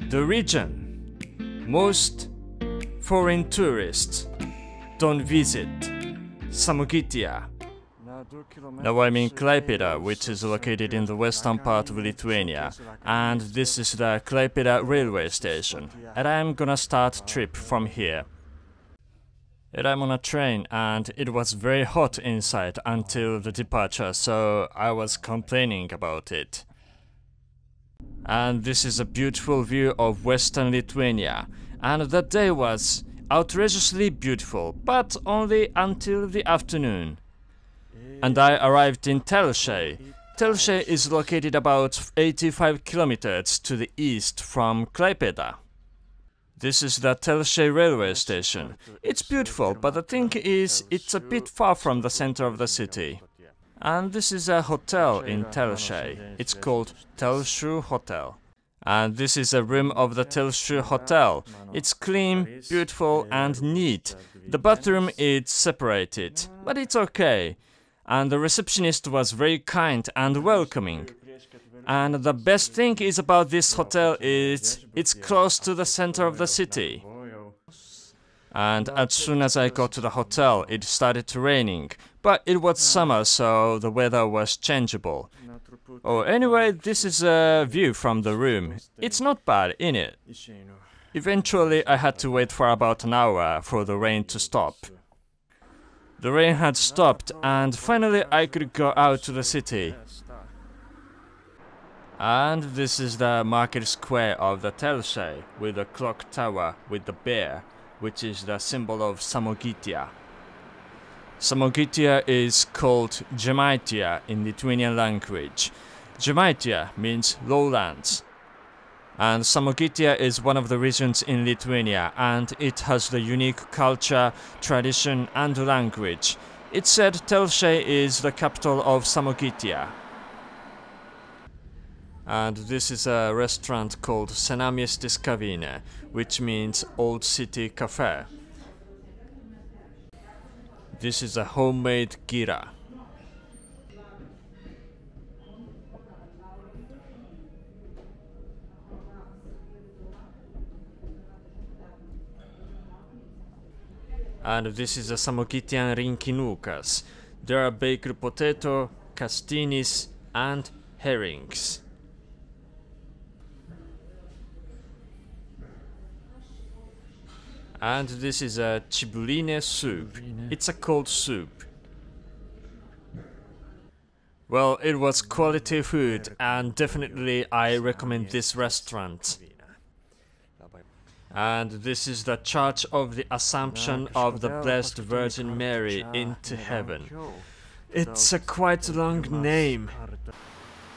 The region most foreign tourists don't visit, Samogitia. Now I'm in Klaipėda, which is located in the western part of Lithuania, and this is the Klaipėda railway station, and I'm gonna start trip from here. And I'm on a train, and it was very hot inside until the departure, so I was complaining about it. And this is a beautiful view of western Lithuania, and that day was outrageously beautiful, but only until the afternoon. And I arrived in Telšiai. Telšiai is located about 85 kilometers to the east from Klaipėda. This is the Telšiai railway station. It's beautiful, but the thing is, it's a bit far from the center of the city. And this is a hotel in Telšiai. It's called Telšių Hotel. And this is a room of the Telšių Hotel. It's clean, beautiful and neat. The bathroom is separated, but it's okay. And the receptionist was very kind and welcoming. And the best thing is about this hotel is it's close to the center of the city. And as soon as I got to the hotel, it started raining. But it was summer, so the weather was changeable. Oh, anyway, this is a view from the room. It's not bad, innit? Eventually, I had to wait for about an hour for the rain to stop. The rain had stopped, and finally I could go out to the city. And this is the market square of the Telšiai, with the clock tower with the bear, which is the symbol of Samogitia. Samogitia is called Žemaitija in Lithuanian language. Žemaitija means lowlands. And Samogitia is one of the regions in Lithuania, and it has the unique culture, tradition and language. It's said Telšiai is the capital of Samogitia. And this is a restaurant called Senamiestis Kavinė, which means Old City Cafe. This is a homemade gira. And this is a Samogitian rinkinukas. There are baked potato, castinis and herrings. And this is a cibuline soup. It's a cold soup. Well, it was quality food, and definitely I recommend this restaurant. And this is the Church of the Assumption of the Blessed Virgin Mary into Heaven. It's a quite long name.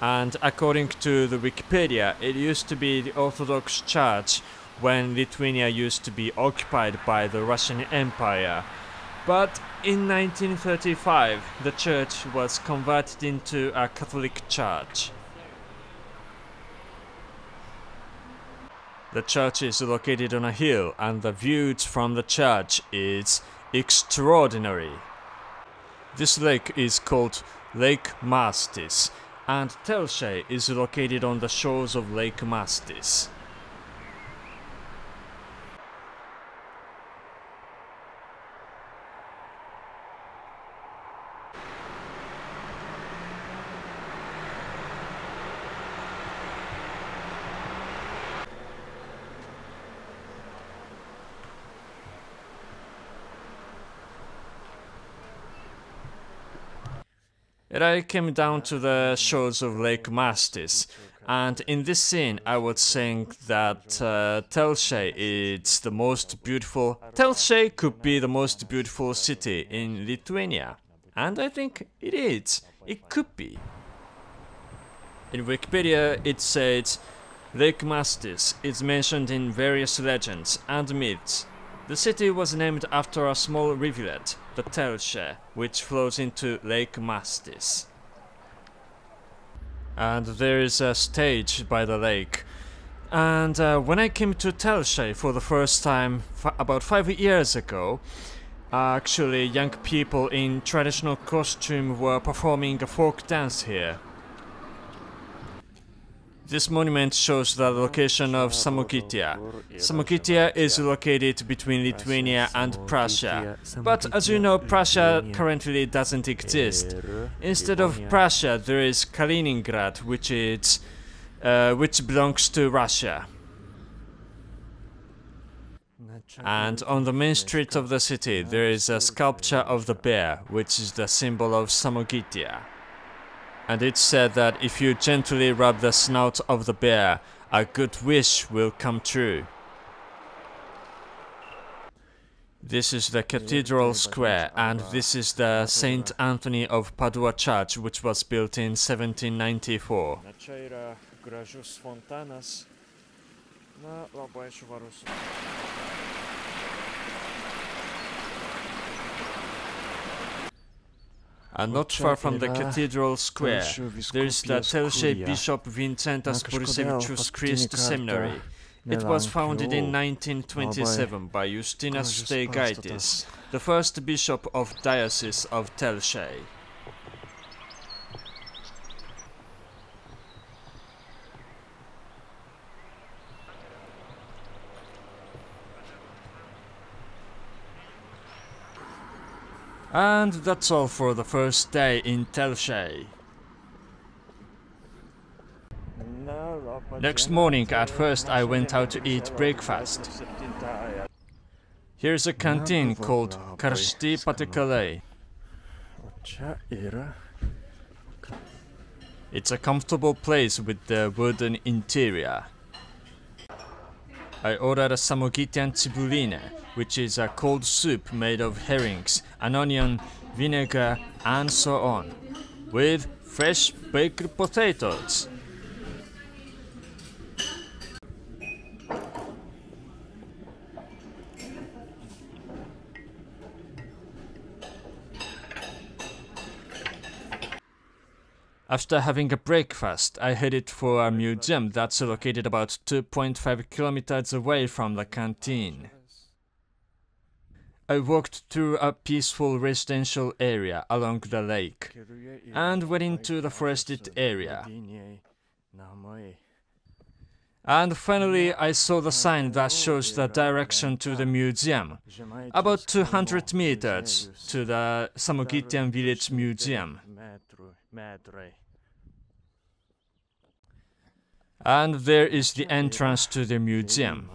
And according to the Wikipedia, it used to be the Orthodox Church when Lithuania used to be occupied by the Russian Empire. But in 1935, the church was converted into a Catholic church. The church is located on a hill, and the view from the church is extraordinary. This lake is called Lake Mastis, and Telšiai is located on the shores of Lake Mastis. And I came down to the shores of Lake Mastis, and in this scene I was saying that Telšiai is the most beautiful. Telšiai could be the most beautiful city in Lithuania, and I think it is. It could be. In Wikipedia it says Lake Mastis is mentioned in various legends and myths. The city was named after a small rivulet, the Telšiai, which flows into Lake Mastis. And there is a stage by the lake. And when I came to Telšiai for the first time about 5 years ago, actually young people in traditional costume were performing a folk dance here. This monument shows the location of Samogitia. Samogitia is located between Lithuania and Prussia. But as you know, Prussia currently doesn't exist. Instead of Prussia, there is Kaliningrad, which belongs to Russia. And on the main street of the city, there is a sculpture of the bear, which is the symbol of Samogitia. And it's said that if you gently rub the snout of the bear, a good wish will come true. This is the Cathedral Square, and this is the St. Anthony of Padua Church, which was built in 1794. And not far from the Cathedral Square, there is the Telšiai Bishop Vincentas Borisevičius Christ Seminary. It was founded in 1927 by Justinas Steigaitis, the first bishop of Diocese of Telšiai. And that's all for the first day in Telšiai. Next morning, at first, I went out to eat breakfast. Here's a canteen called Karšti Patiekalai. It's a comfortable place with the wooden interior. I ordered a Samogitian cibuline, which is a cold soup made of herrings, an onion, vinegar, and so on, with fresh baked potatoes. After having a breakfast, I headed for a museum that's located about 2.5 kilometers away from the canteen. I walked through a peaceful residential area along the lake and went into the forested area. And finally, I saw the sign that shows the direction to the museum, about 200 meters to the Samogitian Village Museum. And there is the entrance to the museum.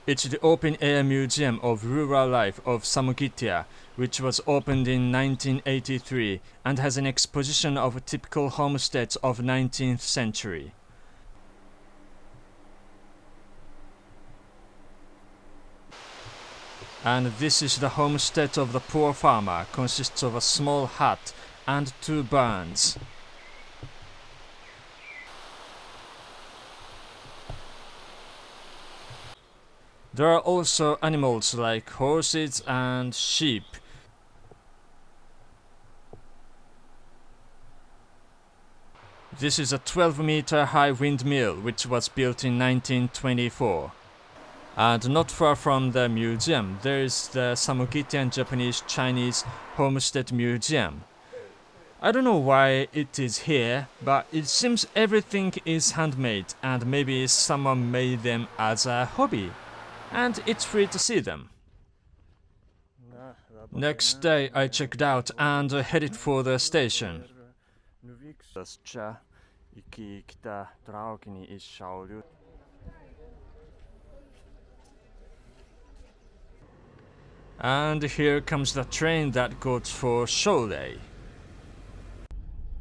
It's the open-air museum of rural life of Samogitia, which was opened in 1983 and has an exposition of typical homesteads of 19th century. And this is the homestead of the poor farmer, consists of a small hut and 2 barns. There are also animals like horses and sheep. This is a 12-meter high windmill which was built in 1924. And not far from the museum there is the Samogitian Japanese-Chinese Homestead Museum. I don't know why it is here, but it seems everything is handmade and maybe someone made them as a hobby. And it's free to see them. Next day I checked out and headed for the station. And here comes the train that goes for Šaliai.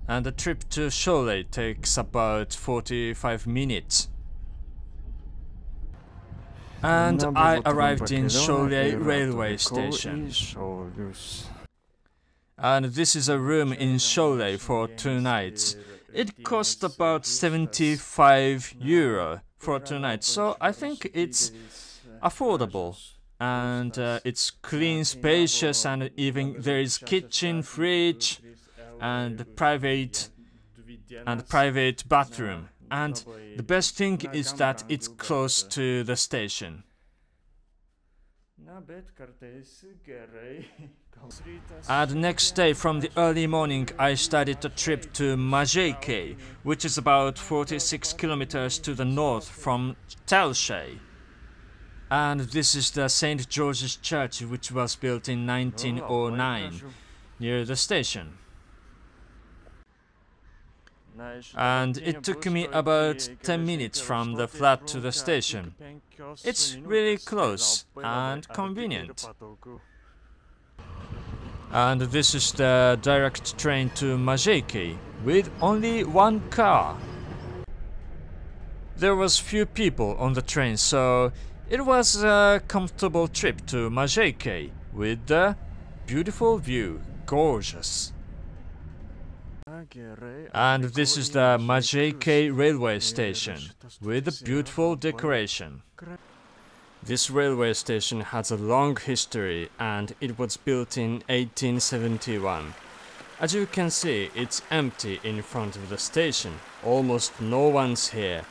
And the trip to Šaliai takes about 45 minutes. And I arrived in Šaliai railway station. And this is a room in Šaliai for 2 nights. It cost about 75 euro for 2 nights, so I think it's affordable. And it's clean, spacious, and even there is kitchen, fridge, and private bathroom. And the best thing is that it's close to the station. And next day from the early morning I started a trip to Mažeikiai, which is about 46 kilometers to the north from Telšiai. And this is the St. George's Church, which was built in 1909 near the station. And it took me about 10 minutes from the flat to the station. It's really close and convenient. And this is the direct train to Mažeikiai with only one car. There was few people on the train, so it was a comfortable trip to Mažeikiai with the beautiful view, gorgeous. And this is the Mažeikiai railway station with a beautiful decoration. This railway station has a long history and it was built in 1871. As you can see, it's empty in front of the station. Almost no one's here.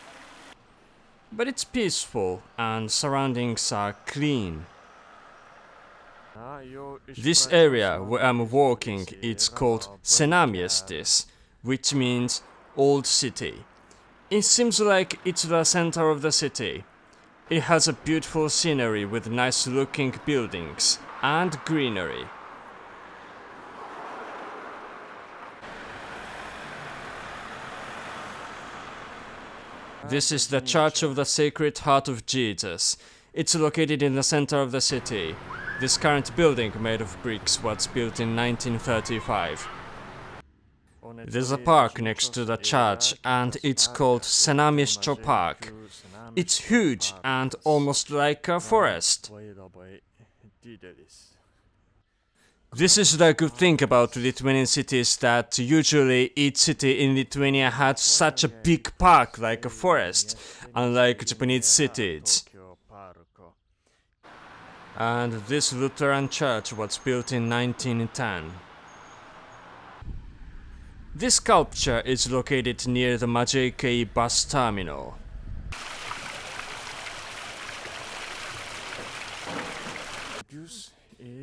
But it's peaceful and surroundings are clean. This area where I'm walking, it's called Senamiestis, which means old city. It seems like it's the center of the city. It has a beautiful scenery with nice looking buildings and greenery. This is the Church of the Sacred Heart of Jesus. It's located in the center of the city. This current building made of bricks was built in 1935. There's a park next to the church and it's called Senamiesčio Park. It's huge and almost like a forest. This is the good thing about Lithuanian cities, that usually each city in Lithuania has such a big park like a forest, unlike Japanese cities. And this Lutheran church was built in 1910. This sculpture is located near the Mažeikiai bus terminal.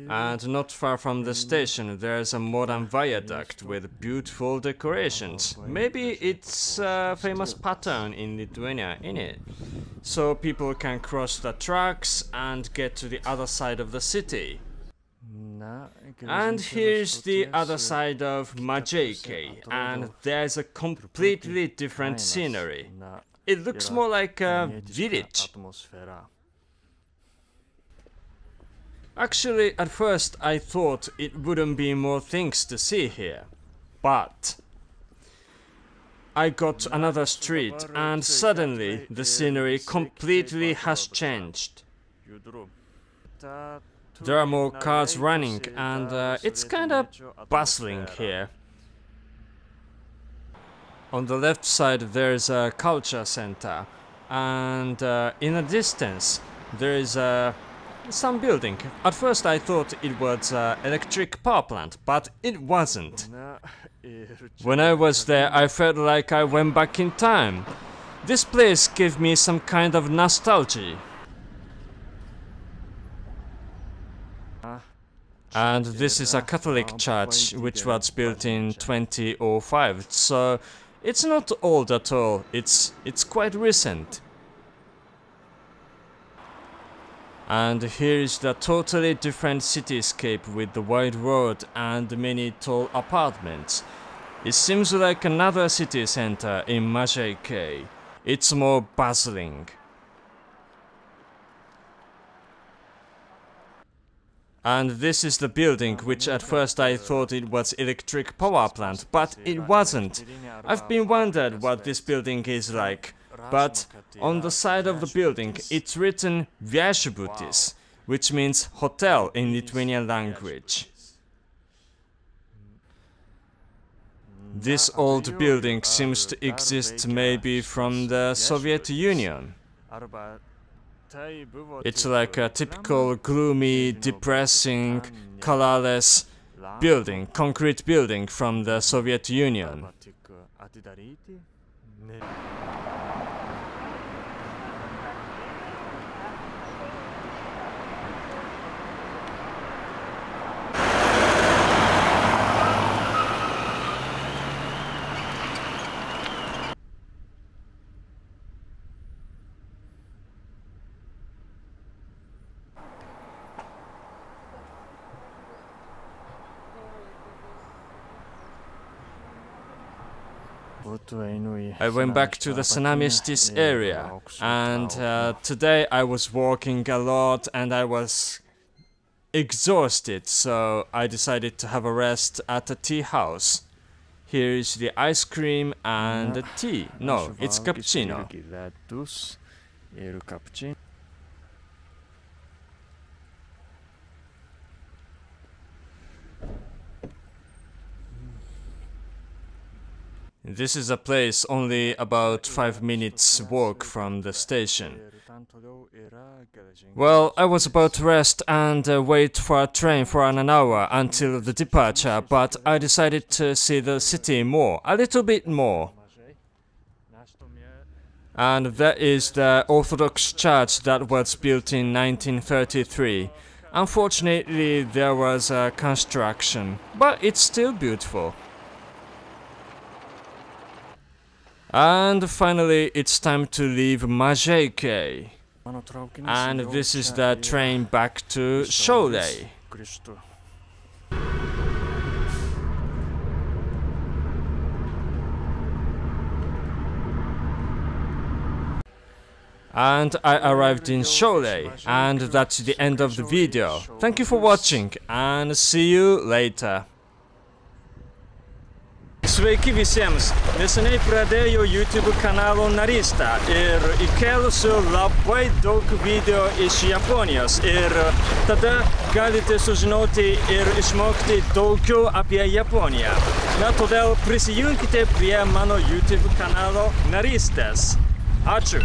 And not far from the station there's a modern viaduct with beautiful decorations. Maybe it's a famous pattern in Lithuania, innit? So people can cross the tracks and get to the other side of the city. And here's the other side of Mažeikiai, and there's a completely different scenery. It looks more like a village. Actually, at first I thought it wouldn't be more things to see here, but I got to another street and suddenly the scenery completely has changed. There are more cars running and it's kinda bustling here. On the left side there's a culture center, and in the distance there is some building. At first I thought it was an electric power plant, but it wasn't. When I was there I felt like I went back in time. This place gave me some kind of nostalgia. And this is a Catholic church which was built in 2005, so it's not old at all, it's quite recent. And here is the totally different cityscape with the wide road and many tall apartments. It seems like another city center in Mažeikiai. It's more bustling. And this is the building which at first I thought it was electric power plant, but it wasn't. I've been wondered what this building is like. But on the side of the building it's written viešbutis, which means hotel in Lithuanian language. This old building seems to exist maybe from the Soviet Union. It's like a typical gloomy, depressing, colorless building, concrete building from the Soviet Union. I went back to the Samogitia area, and today I was walking a lot and I was exhausted, so I decided to have a rest at a tea house. Here is the ice cream and the tea. No, it's cappuccino. This is a place only about 5 minutes walk from the station. Well, I was about to rest and wait for a train for an hour until the departure, but I decided to see the city more, a little bit more. And that is the Orthodox church that was built in 1933. Unfortunately, there was a construction, but it's still beautiful. And finally, it's time to leave Mažeikiai. And this is the train back to Šaliai. And I arrived in Šaliai, and that's the end of the video. Thank you for watching, and see you later. Sveiki visiems! Neseniai pradėjau YouTube kanalo narystę ir įkėlusiu labai daug video iš Japonijos ir tada galite sužinoti ir išmokti daugiau apie Japoniją. Na, todėl prisijunkite prie mano YouTube kanalo narystės. Ačiū!